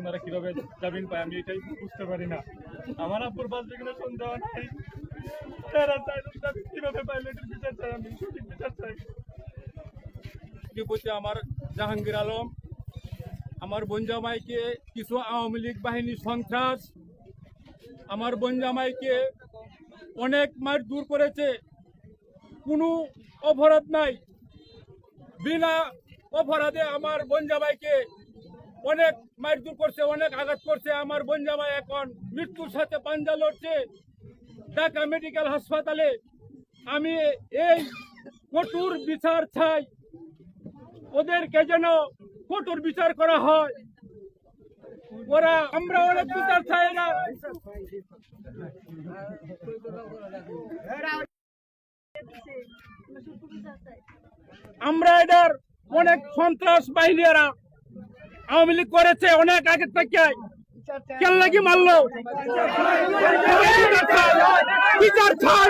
ওনারা কিভাবে জামিন পায় আমি এটাই বুঝতে পারি না। আমার আব্বুর 5 বিঘা দেওয়া নাই, তারা কিভাবে পাইলে এটার বিচার চাই, আমি সঠিক বিচার চাই। প্রতি আমার জাহাঙ্গীর আলম আমার বনজামাইকে কিছু আওয়ামী লীগ বাহিনী সন্ত্রাস আমার বনজামাইকে অনেক মার দূর করেছে, কোনো অপরাধ নাই, বিনা অপরাধে আমার বনজামাইকে অনেক মার দূর করছে, অনেক আঘাত করছে। আমার বনজামাই এখন মৃত্যুর সাথে পাঞ্জা লড়ছে ঢাকা মেডিকেল হাসপাতালে। আমি এই কঠোর বিচার চাই, ওদেরকে যেন কঠোর বিচার করা হয়। আমরা অনেক বিচার চাই না। আমরা এদের অনেক সন্ত্রাস বাহিনীরা আওয়ামী লীগ করেছে অনেক আগে থেকে, কেন লাগি মারলো বিচার চাই।